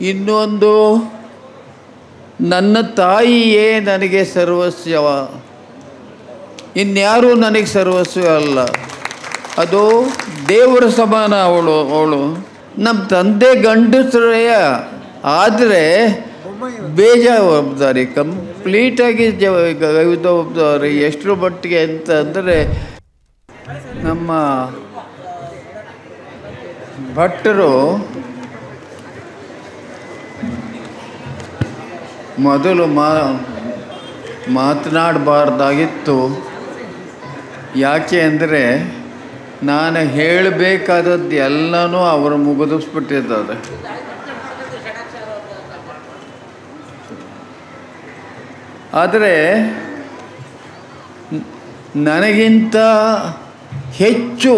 ಇನ್ನೊಂದು, ನನ್ನ ತಾಯಿಯೇ ನನಗೆ ಸರ್ವಸ್ವ, ಇನ್ಯಾರೂ ನನಗೆ ಸರ್ವಸ್ವ ಅಲ್ಲ. ಅದು ದೇವರ ಸಮಾನ ಅವಳು. ನಮ್ಮ ತಂದೆ ಗಂಡಸರೇ, ಆದರೆ ಬೇಜವಾಬ್ದಾರಿ, ಕಂಪ್ಲೀಟಾಗಿ ಜವಾಬ್ದಾರಿ. ಎಷ್ಟರ ಮಟ್ಟಿಗೆ ಅಂತ ಅಂದರೆ, ನಮ್ಮ ಭಟ್ಟರು ಮೊದಲು ಮಾತನಾಡಬಾರ್ದಾಗಿತ್ತು. ಯಾಕೆ ಅಂದರೆ ನಾನು ಹೇಳಬೇಕಾದದ್ದು ಎಲ್ಲನೂ ಅವರು ಮುಗಿದಿಸ್ಬಿಟ್ಟಿದ್ದಾರೆ. ಆದರೆ ನನಗಿಂತ ಹೆಚ್ಚು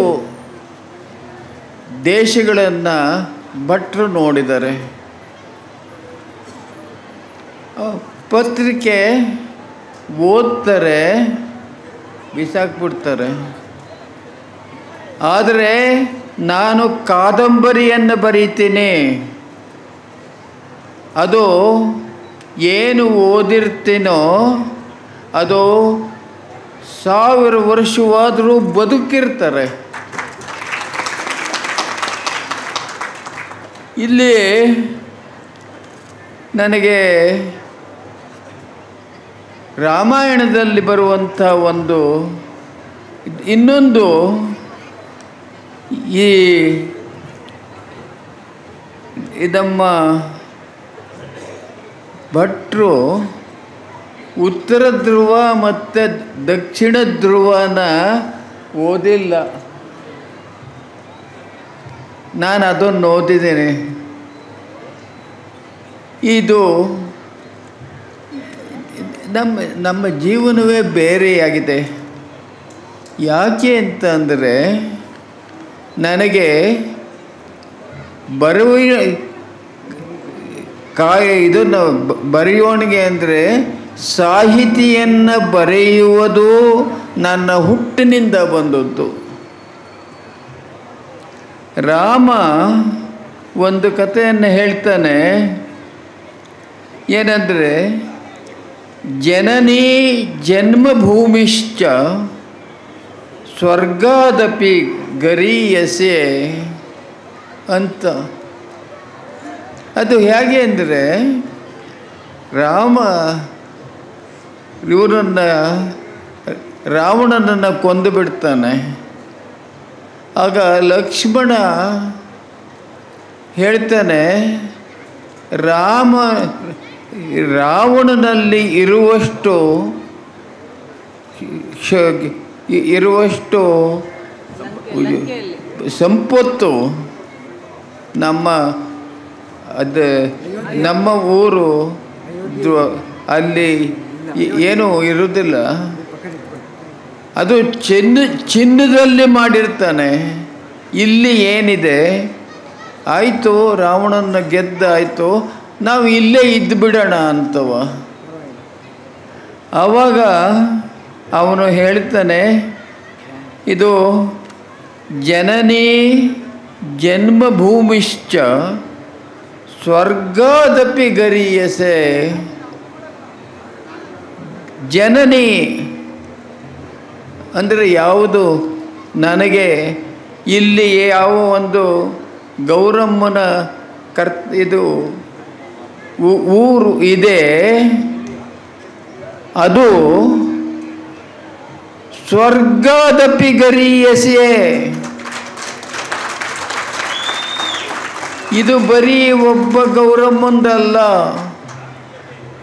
ದೇಶಗಳನ್ನು ಭಟ್ರು ನೋಡಿದ್ದಾರೆ. ಪತ್ರಿಕೆ ಓದ್ತಾರೆ, ಬಿಸಾಕ್ಬಿಡ್ತಾರೆ. ಆದರೆ ನಾನು ಕಾದಂಬರಿಯನ್ನು ಬರೀತೀನಿ. ಅದು ಏನು ಓದಿರ್ತೀನೋ ಅದು 1000 ವರ್ಷವಾದರೂ ಬದುಕಿರ್ತಾರೆ. ಇಲ್ಲಿ ನನಗೆ ರಾಮಾಯಣದಲ್ಲಿ ಬರುವಂಥ ಇನ್ನೊಂದು ನಮ್ಮ ಭಟ್ರು ಉತ್ತರ ಧ್ರುವ ಮತ್ತು ದಕ್ಷಿಣ ಧ್ರುವನ ಓದಿಲ್ಲ. ನಾನು ಅದನ್ನು ಓದಿದ್ದೇನೆ. ಇದು ನಮ್ಮ ಜೀವನವೇ ಬೇರೆಯಾಗಿದೆ. ಯಾಕೆ ಅಂತ ಅಂದರೆ, ನನಗೆ ಇದನ್ನು ಬರೆಯೋಣಿಗೆ ಅಂದರೆ ಸಾಹಿತಿಯನ್ನು ಬರೆಯುವುದು ನನ್ನ ಹುಟ್ಟಿನಿಂದ ಬಂದದ್ದು. ರಾಮ ಒಂದು ಕಥೆಯನ್ನು ಹೇಳ್ತಾನೆ. ಏನಂದರೆ, ಜನನೀ ಜನ್ಮಭೂಮಿಶ್ಚ ಸ್ವರ್ಗಾದಪಿ ಗರೀಯಸೆ ಅಂತ. ಅದು ಹೇಗೆ ಅಂದರೆ, ರಾವಣನನ್ನು ಕೊಂದು ಬಿಡ್ತಾನೆ. ಆಗ ಲಕ್ಷ್ಮಣ ಹೇಳ್ತಾನೆ, ರಾವಣನಲ್ಲಿ ಇರುವಷ್ಟು ಸಂಪತ್ತು ನಮ್ಮ ಊರು ಅಲ್ಲಿ ಏನೂ ಇರುವುದಿಲ್ಲ. ಅದು ಚಿನ್ನದಲ್ಲಿ ಮಾಡಿರ್ತಾನೆ. ಇಲ್ಲಿ ಏನಿದೆ, ಆಯಿತು ರಾವಣನ ಗೆದ್ದಾಯಿತು, ನಾವು ಇಲ್ಲೇ ಇದ್ದು ಬಿಡೋಣ ಅಂತವ. ಆವಾಗ ಅವನು ಹೇಳ್ತಾನೆ, ಇದು ಜನನೀ ಜನ್ಮಭೂಮಿಶ್ಚ ಸ್ವರ್ಗಾದಪಿ ಗರೀಯಸೆ. ಜನನಿ ಅಂದರೆ ಯಾವುದು? ನನಗೆ ಇಲ್ಲಿ ಯಾವ ಒಂದು ಗೌರಮ್ಮನ ಇದು ಊರು ಇದೆ, ಅದು ಸ್ವರ್ಗಾದಪಿ ಗರೀಯಸೆ. ಇದು ಬರೀ ಒಬ್ಬ ಗೌರಮ್ಮಂದಲ್ಲ,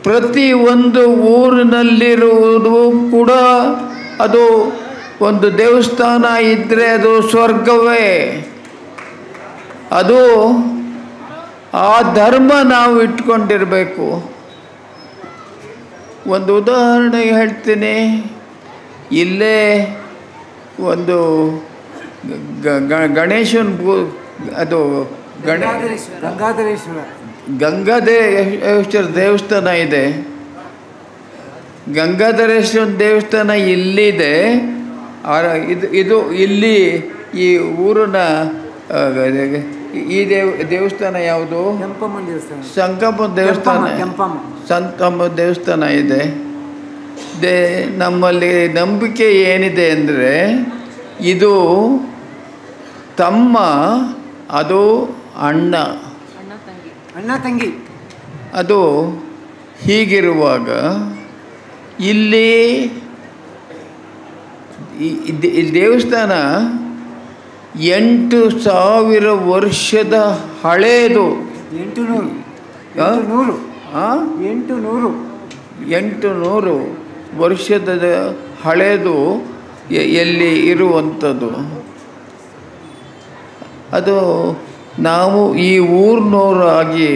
ಪ್ರತಿ ಒಂದು ಊರಿನಲ್ಲಿರುವುದು ಕೂಡ ಅದು ಒಂದು ದೇವಸ್ಥಾನ ಇದ್ದರೆ ಅದು ಸ್ವರ್ಗವೇ. ಅದು ಆ ಧರ್ಮ ನಾವು ಇಟ್ಕೊಂಡಿರಬೇಕು. ಒಂದು ಉದಾಹರಣೆಗೆ ಹೇಳ್ತೀನಿ. ಇಲ್ಲೇ ಒಂದು ಗಣೇಶನ ಅದು ಗಂಗಾಧರೇಶ್ವರ ದೇವಸ್ಥಾನ ಇದೆ. ಗಂಗಾಧರೇಶ್ವರ ದೇವಸ್ಥಾನ ಇಲ್ಲಿದೆ. ಇದು ಇಲ್ಲಿ ಈ ಊರಿನ ಈ ದೇವಸ್ಥಾನ ಯಾವುದು? ಕೆಂಪಮ್ಮ ದೇವಸ್ಥಾನ. ಸಂಕಮ್ಮ ದೇವಸ್ಥಾನ, ಸಂಕಮ್ಮ ದೇವಸ್ಥಾನ ಇದೆ. ನಮ್ಮಲ್ಲಿ ನಂಬಿಕೆ ಏನಿದೆ ಅಂದರೆ, ಇದು ತಮ್ಮ, ಅದು ಅಣ್ಣ ತಂಗಿ. ಅದು ಹೀಗಿರುವಾಗ ಇಲ್ಲಿ ಈ ದೇವಸ್ಥಾನ 8,000 ವರ್ಷದ ಹಳೇದು. 800 ವರ್ಷದ ಹಳೇದು ಎಲ್ಲಿ ಇರುವಂಥದ್ದು. ಅದು ನಾವು ಈ ಊರಿನವರಾಗಿ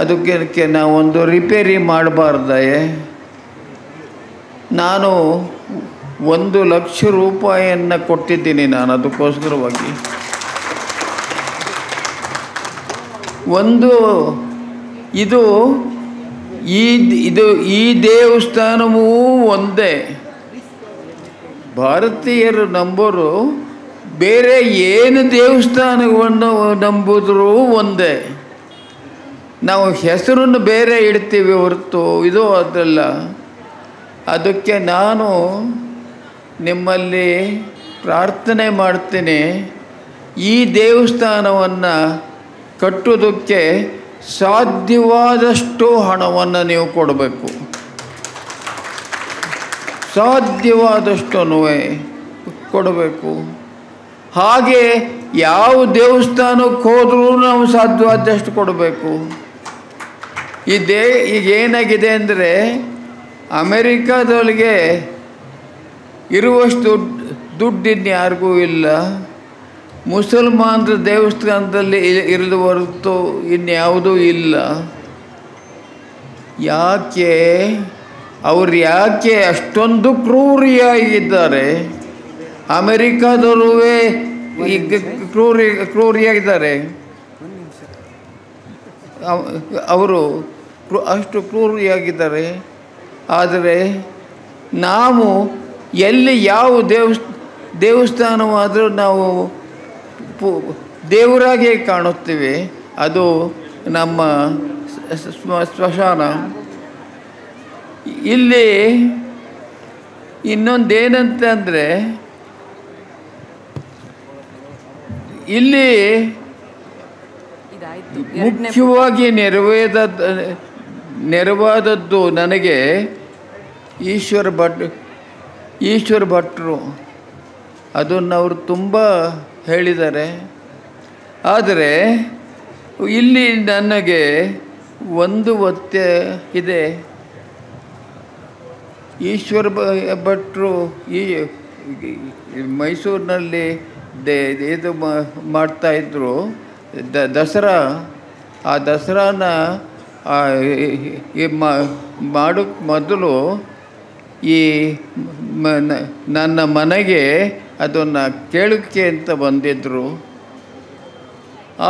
ಅದಕ್ಕೆ ನಾವೊಂದು ರಿಪೇರಿ ಮಾಡಬಾರ್ದೆ? ನಾನು 1,00,000 ರೂಪಾಯಿಯನ್ನು ಕೊಟ್ಟಿದ್ದೀನಿ ನಾನು ಅದಕ್ಕೋಸ್ಕರವಾಗಿ. ಈ ದೇವಸ್ಥಾನವೂ ಒಂದೇ. ಭಾರತೀಯರು ನಂಬೋರು ಬೇರೆ ಏನು ದೇವಸ್ಥಾನವನ್ನು ನಂಬಿದ್ರೂ ಒಂದೇ. ನಾವು ಹೆಸರನ್ನು ಬೇರೆ ಇಡ್ತೀವಿ ಹೊರತು ಇದು ಅದಲ್ಲ. ಅದಕ್ಕೆ ನಾನು ನಿಮ್ಮಲ್ಲಿ ಪ್ರಾರ್ಥನೆ ಮಾಡ್ತೀನಿ, ಈ ದೇವಸ್ಥಾನವನ್ನು ಕಟ್ಟೋದಕ್ಕೆ ಸಾಧ್ಯವಾದಷ್ಟು ಹಣವನ್ನು ನೀವು ಕೊಡಬೇಕು. ಸಾಧ್ಯವಾದಷ್ಟು ಕೊಡಬೇಕು. ಹಾಗೆ ಯಾವ ದೇವಸ್ಥಾನಕ್ಕೆ ಹೋದರೂ ನಾವು ಸಾಧ್ಯವಾದಷ್ಟು ಕೊಡಬೇಕು. ಈಗ ಏನಾಗಿದೆ ಅಂದರೆ, ಅಮೆರಿಕಾದೊಳಗೆ ಇರುವಷ್ಟು ದುಡ್ಡಿನ್ನು ಯಾರಿಗೂ ಇಲ್ಲ. ಮುಸಲ್ಮಾನರ ದೇವಸ್ಥಾನದಲ್ಲಿ ಇರಿದ ಹೊರತು ಇನ್ಯಾವುದೂ ಇಲ್ಲ. ಅವ್ರು ಯಾಕೆ ಅಷ್ಟೊಂದು ಕ್ರೂರಿಯಾಗಿದ್ದಾರೆ? ಅಮೆರಿಕಾದವರು ಈಗ ಕ್ರೂರಿಯಾಗಿದ್ದಾರೆ. ಅವರು ಅಷ್ಟು ಕ್ರೂರಿಯಾಗಿದ್ದಾರೆ. ಆದರೆ ನಾವು ಎಲ್ಲಿ ಯಾವ ದೇವಸ್ಥಾನವಾದರೂ ನಾವು ದೇವರಾಗೆ ಕಾಣುತ್ತೀವಿ. ಅದು ನಮ್ಮ ಸ್ಮಶಾನ. ಇಲ್ಲಿ ಇನ್ನೊಂದೇನಂತಂದರೆ, ಇಲ್ಲಿ ಮುಖ್ಯವಾಗಿ ನೆರವಾದದ್ದು ನನಗೆ ಈಶ್ವರ ಭಟ್ರು. ಅದನ್ನು ಅವರು ತುಂಬ ಹೇಳಿದ್ದಾರೆ. ಆದರೆ ಇಲ್ಲಿ ನನಗೆ ಒಂದು ಒತ್ತೆ ಇದೆ. ಈಶ್ವರ ಭಟ್ರು ಈ ಮೈಸೂರಿನಲ್ಲಿ ಇದು ಮಾಡ್ತಾಯಿದ್ರು ದಸರಾ. ಆ ದಸರಾನ ಮಾಡೋಕ್ಕೆ ಮೊದಲು ಈ ನನ್ನ ಮನೆಗೆ ಅದನ್ನು ಕೇಳೋಕ್ಕೆ ಅಂತ ಬಂದಿದ್ದರು.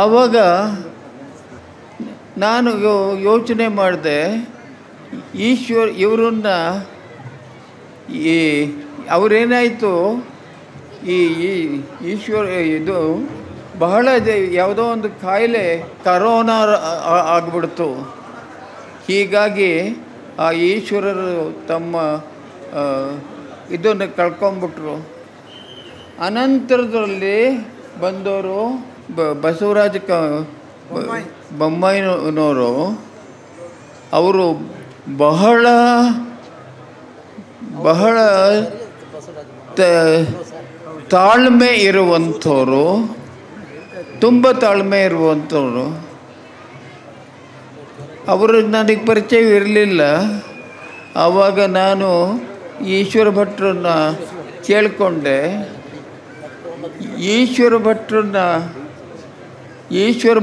ಆವಾಗ ನಾನು ಯೋಚನೆ ಮಾಡಿದೆ, ಇವರನ್ನ ಅವರೇನಾಯಿತು, ಈ ಇದು ಬಹಳ ಯಾವುದೋ ಒಂದು ಕಾಯಿಲೆ ಕರೋನಾ ಆಗಿಬಿಡ್ತು. ಹೀಗಾಗಿ ಆ ಈಶ್ವರರು ತಮ್ಮ ಇದನ್ನು ಕಳ್ಕೊಂಬಿಟ್ರು. ಅನಂತರದಲ್ಲಿ ಬಂದವರು ಬಸವರಾಜ ಬೊಮ್ಮಾಯಿನವರು. ಅವರು ಬಹಳ ತಾಳ್ಮೆ ಇರುವಂಥವ್ರು, ತುಂಬ ತಾಳ್ಮೆ ಇರುವಂಥವ್ರು. ಅವರು ನನಗೆ ಪರಿಚಯವಿರಲಿಲ್ಲ. ಆವಾಗ ನಾನು ಈಶ್ವರ ಭಟ್ರನ್ನ ಕೇಳಿಕೊಂಡೆ. ಈಶ್ವರ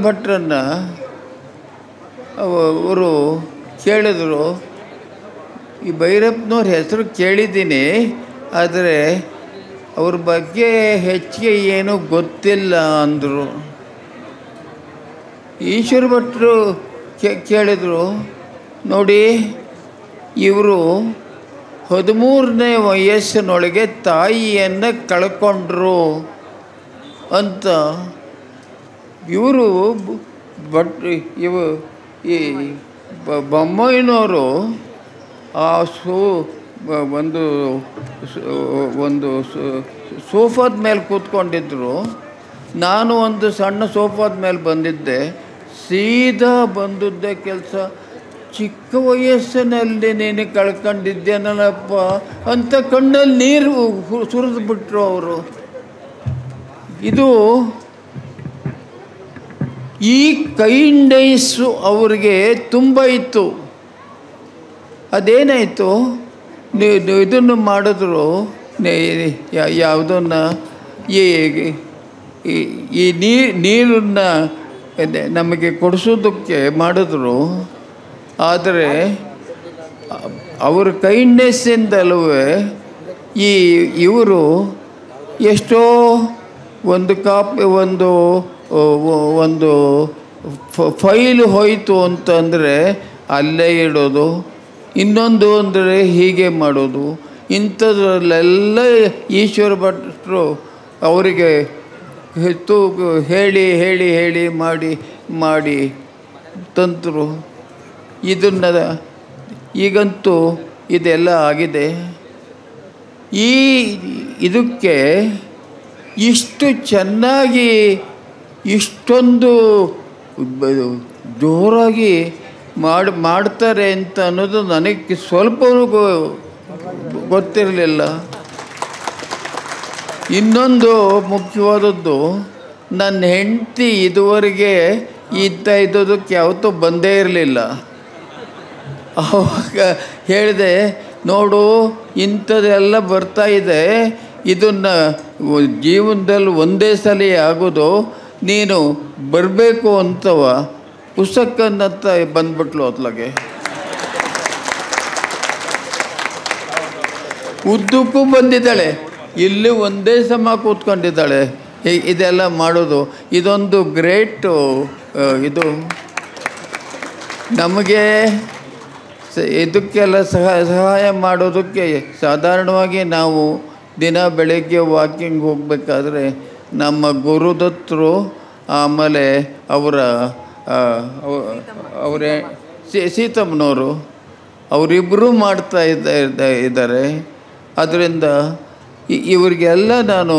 ಭಟ್ರನ್ನ ಅವರು ಕೇಳಿದ್ರು, ಈ ಭೈರಪ್ಪನವ್ರ ಹೆಸರು ಕೇಳಿದ್ದೀನಿ, ಆದರೆ ಅವ್ರ ಬಗ್ಗೆ ಹೆಚ್ಚಿಗೆ ಏನೂ ಗೊತ್ತಿಲ್ಲ ಅಂದರು. ಈಶ್ವರ ಭಟ್ರು ಕೇಳಿದರು, ನೋಡಿ ಇವರು 13ನೇ ಇವರು ಬಟ್ ಈ ಬೊಮ್ಮಾಯಿನವರು ಆ ಒಂದು ಒಂದು ಸೋಫಾದ ಮೇಲೆ ಕೂತ್ಕೊಂಡಿದ್ದರು. ನಾನು ಒಂದು ಸಣ್ಣ ಸೋಫಾದ ಮೇಲೆ ಬಂದಿದ್ದೆ. ಸೀದಾ ಬಂದದ್ದೇ ಕೆಲಸ, ಚಿಕ್ಕ ವಯಸ್ಸಿನಲ್ಲಿ ನೀನು ಕಳ್ಕೊಂಡಿದ್ದೇನಲ್ಲಪ್ಪ ಅಂತ ಕಣ್ಣಲ್ಲಿ ನೀರು ಸುರಿದು ಬಿಟ್ಟರು ಅವರು. ಇದು ಈ ಕೈಂಡ್ನೆಸ್ಸು ಅವ್ರಿಗೆ ತುಂಬ ಇತ್ತು. ಅದೇನಾಯಿತು, ಇದನ್ನು ಮಾಡಿದ್ರು, ಯಾವುದನ್ನು ಈ ನೀರನ್ನು ನಮಗೆ ಕೊಡಿಸೋದಕ್ಕೆ ಮಾಡಿದ್ರು. ಆದರೆ ಅವ್ರ ಕೈಂಡ್ನೆಸ್ಸಿಂದಲೂ ಇವರು ಎಷ್ಟೋ ಒಂದು ಒಂದು ಫೈಲ್ ಹೋಯಿತು ಅಂತಂದರೆ ಅಲ್ಲೇ ಇಡೋದು, ಇನ್ನೊಂದು ಅಂದರೆ ಹೀಗೆ ಮಾಡೋದು. ಇಂಥದ್ರಲ್ಲೆಲ್ಲ ಈಶ್ವರ ಭಟ್ರು ಅವರಿಗೆ ಹೇಳಿ ಹೇಳಿ ಹೇಳಿ ಮಾಡಿ ತಂತರು. ಈಗಂತೂ ಇದೆಲ್ಲ ಆಗಿದೆ. ಇದಕ್ಕೆ ಇಷ್ಟು ಚೆನ್ನಾಗಿ ಇಷ್ಟೊಂದು ಜೋರಾಗಿ ಮಾಡ್ತಾರೆ ಅಂತ ಅನ್ನೋದು ನನಗೆ ಸ್ವಲ್ಪವೂ ಗೊತ್ತಿರಲಿಲ್ಲ. ಇನ್ನೊಂದು ಮುಖ್ಯವಾದದ್ದು, ನನ್ನ ಹೆಂಡತಿ ಇದುವರೆಗೆ ಇದ್ದದಕ್ಕೆ ಯಾವತ್ತೂ ಬಂದೇ ಇರಲಿಲ್ಲ. ಆವಾಗ ಹೇಳಿದೆ, ನೋಡು ಇಂಥದ್ದೆಲ್ಲ ಬರ್ತಾಯಿದೆ, ಇದನ್ನು ಜೀವನದಲ್ಲಿ ಒಂದೇ ಸಲ ಆಗೋದು, ನೀನು ಬರಬೇಕು ಅಂತವ ಪುಸ್ತಕನ್ನಂತ ಬಂದ್ಬಿಟ್ಲು ಅತ್ಲಾಗೆ. ಉದ್ದಕ್ಕೂ ಬಂದಿದ್ದಾಳೆ, ಇಲ್ಲಿ ಒಂದೇ ಸಮ ಕೂತ್ಕೊಂಡಿದ್ದಾಳೆ. ಇದೆಲ್ಲ ಮಾಡೋದು ಇದೊಂದು ಗ್ರೇಟು. ಇದು ನಮಗೆ ಇದಕ್ಕೆಲ್ಲ ಸಹಾಯ ಮಾಡೋದಕ್ಕೆ ಸಾಧಾರಣವಾಗಿ ನಾವು ದಿನ ಬೆಳಗ್ಗೆ ವಾಕಿಂಗ್ ಹೋಗಬೇಕಾದ್ರೆ ನಮ್ಮ ಗುರುದತ್ತರು, ಆಮೇಲೆ ಅವರೇ ಸೀತಮ್ಮನವರು, ಅವರಿಬ್ಬರೂ ಮಾಡ್ತಾ ಇದ್ದಾರೆ. ಅದರಿಂದ ಇವರಿಗೆಲ್ಲ ನಾನು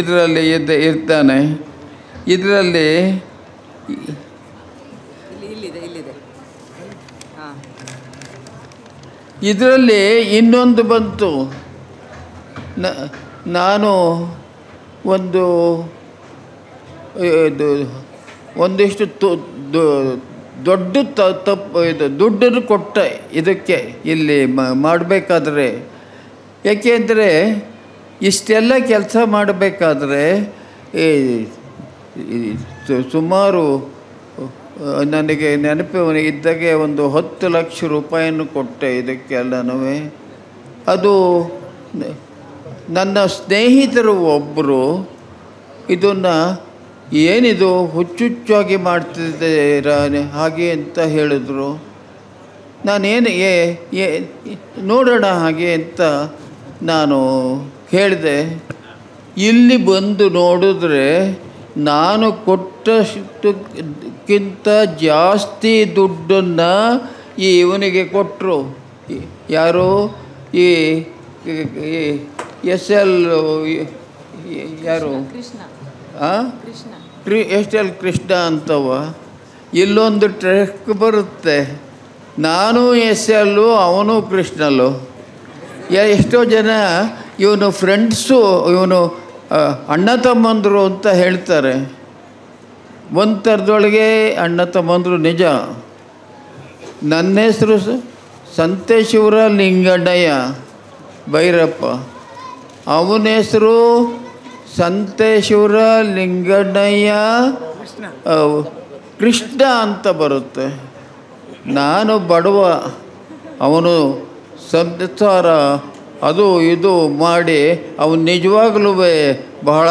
ಇದರಲ್ಲಿ ಇರ್ತಾನೆ. ಇದರಲ್ಲಿ ಇನ್ನೊಂದು ಬಂತು. ನಾನು ಒಂದಿಷ್ಟು ದೊಡ್ಡ ತಪ್ಪು ದುಡ್ಡನ್ನು ಕೊಟ್ಟೆ ಇದಕ್ಕೆ ಇಲ್ಲಿ ಮಾಡಬೇಕಾದ್ರೆ. ಏಕೆಂದರೆ ಇಷ್ಟೆಲ್ಲ ಕೆಲಸ ಮಾಡಬೇಕಾದ್ರೆ ಸುಮಾರು ನನಗೆ ನೆನಪು ಇದ್ದಾಗೆ ಒಂದು 10 ಲಕ್ಷ ರೂಪಾಯಿಯನ್ನು ಕೊಟ್ಟೆ ಇದಕ್ಕೆಲ್ಲನೂ. ಅದು ನನ್ನ ಸ್ನೇಹಿತರು ಒಬ್ಬರು ಇದನ್ನು ಏನಿದು ಹುಚ್ಚುಚ್ಚಾಗಿ ಮಾಡ್ತಿದ್ದೀರಾ ಹಾಗೆ ಅಂತ ಹೇಳಿದ್ರು. ನಾನೇನು ನೋಡೋಣ ಹಾಗೆ ಅಂತ ನಾನು ಹೇಳಿದೆ. ಇಲ್ಲಿ ಬಂದು ನೋಡಿದ್ರೆ ನಾನು ಕೊಟ್ಟಷ್ಟಕ್ಕಿಂತ ಜಾಸ್ತಿ ದುಡ್ಡನ್ನು ಇವನಿಗೆ ಕೊಟ್ಟರು. ಯಾರು ಈ SL ಯಾರು SL ಕೃಷ್ಣ ಅಂತವ. ಇಲ್ಲೊಂದು ಟ್ರಕ್ ಬರುತ್ತೆ, ನಾನು SL ಅವನು ಕೃಷ್ಣಲ್ಲು. ಎಷ್ಟೋ ಜನ ಇವನು ಫ್ರೆಂಡ್ಸು, ಇವನು ಅಣ್ಣ ತಮ್ಮಂದರು ಅಂತ ಹೇಳ್ತಾರೆ. ಒಂದು ಥರದೊಳಗೆ ಅಣ್ಣ ತಮ್ಮಂದರು ನಿಜ. ನನ್ನ ಹೆಸರು ಸಂತೇಶ್ವರ ಲಿಂಗಣ್ಣಯ್ಯ ಭೈರಪ್ಪ, ಅವನ ಹೆಸರು ಸಂತೇಶ್ವರ ಲಿಂಗಣ್ಣಯ್ಯ ಕೃಷ್ಣ ಅಂತ ಬರುತ್ತೆ. ನಾನು ಬಡವ, ಅವನು ಸಂಸಾರ ಅದು ಇದು ಮಾಡಿ ಅವನು ನಿಜವಾಗಲೂ ಬಹಳ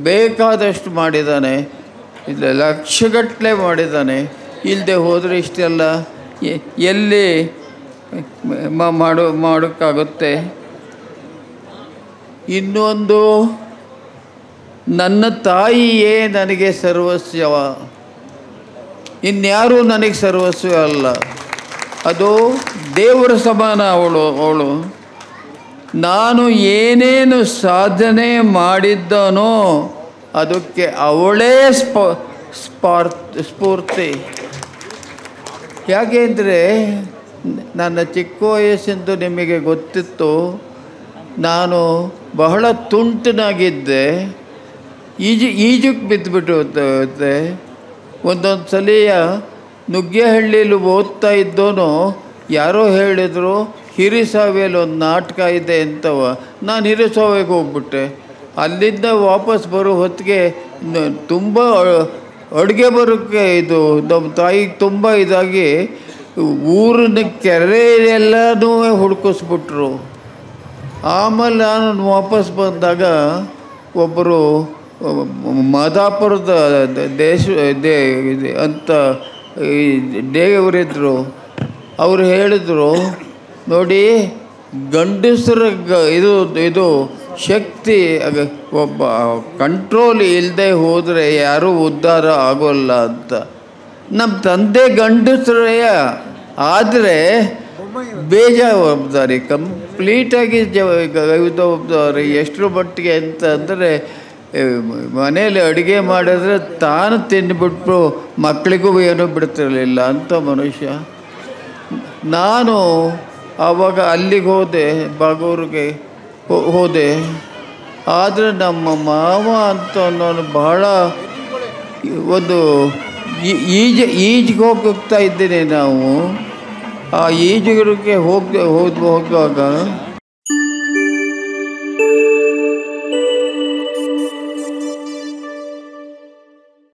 ಬೇಕಾದಷ್ಟು ಮಾಡಿದ್ದಾನೆ. ಇಲ್ಲ ಲಕ್ಷಗಟ್ಟಲೆ ಮಾಡಿದ್ದಾನೆ. ಇಲ್ಲದೆ ಹೋದರೆ ಇಷ್ಟೆಲ್ಲ ಎಲ್ಲಿ ಮಾಡೋಕ್ಕಾಗುತ್ತೆ. ಇನ್ನೊಂದು ನನ್ನ ತಾಯಿಯೇ ನನಗೆ ಸರ್ವಸ್ವ, ಇನ್ಯಾರೂ ನನಗೆ ಸರ್ವಸ್ವ ಅಲ್ಲ. ಅದು ದೇವರ ಸಮಾನ ಅವಳು. ನಾನು ಏನೇನು ಸಾಧನೆ ಮಾಡಿದ್ದನೋ ಅದಕ್ಕೆ ಅವಳೇ ಸ್ಫೂರ್ತಿ. ಯಾಕೆಂದರೆ ನನ್ನ ಚಿಕ್ಕ ವಯಸ್ಸಿಂದು ನಿಮಗೆ ಗೊತ್ತಿತ್ತು, ನಾನು ಬಹಳ ತುಂಟನಾಗಿದ್ದೆ, ಈಜಕ್ಕೆ ಬಿದ್ದುಬಿಟ್ಟು ಒಂದೊಂದು ಸಲಿಯ ನುಗ್ಗೇಹಳ್ಳಿಯಲ್ಲಿ ಓದ್ತಾ ಇದ್ದೋನು ಯಾರೋ ಹೇಳಿದರು ಹಿರಿಸಾವೆಯಲ್ಲಿ ಒಂದು ನಾಟಕ ಇದೆ ಅಂತವ. ನಾನು ಹಿರಿಸಾವೆಗೆ ಹೋಗ್ಬಿಟ್ಟೆ. ಅಲ್ಲಿಂದ ವಾಪಸ್ ಬರೋ ಹೊತ್ತಿಗೆ ತುಂಬ ಅಡುಗೆ ಬರೋಕ್ಕೆ ಇದು ನಮ್ಮ ತಾಯಿಗೆ ತುಂಬ ಇದಾಗಿ ಊರಿನ ಕೆರೆ ಎಲ್ಲನೂ ಹುಡುಕಿಸ್ಬಿಟ್ರು. ಆಮೇಲೆ ನಾನು ವಾಪಸ್ ಬಂದಾಗ ಒಬ್ಬರು ಮಾದಾಪುರದ ಅಂತ ದೇವರಿದ್ದರು. ಅವರು ಹೇಳಿದರು, ನೋಡಿ ಗಂಡಸರ ಇದು ಶಕ್ತಿ ಒಬ್ಬ ಕಂಟ್ರೋಲ್ ಇಲ್ಲದೆ ಹೋದರೆ ಯಾರೂ ಉದ್ಧಾರ ಆಗೋಲ್ಲ ಅಂತ. ನಮ್ಮ ತಂದೆ ಗಂಡಸರೇ ಆದರೆ ಬೇಜವಾಬ್ದಾರಿ, ಕಂಪ್ಲೀಟಾಗಿ ಜವಾಬ್ದಾರಿ. ಎಷ್ಟರ ಮಟ್ಟಿಗೆ ಅಂತ ಅಂದರೆ ಮನೇಲಿ ಅಡುಗೆ ಮಾಡಿದ್ರೆ ತಾನು ತಿಂದುಬಿಟ್ಟು ಮಕ್ಕಳಿಗೂ ಏನೂ ಬಿಡ್ತಿರಲಿಲ್ಲ ಅಂಥ ಮನುಷ್ಯ. ನಾನು ಆವಾಗ ಅಲ್ಲಿಗೆ ಹೋದೆ, ಬಾಗೂರಿಗೆ ಹೋದೆ. ಆದರೆ ನಮ್ಮ ಮಾವ ಅಂತ ಅನ್ನೋನು ಬಹಳ ಒಂದು ಈಜಿಗೆ ಹೋಗ್ತಾ ಇದ್ದೇನೆ ನಾವು. ಆ ಈಜುಗರಿಗೆ ಹೋಗುವಾಗ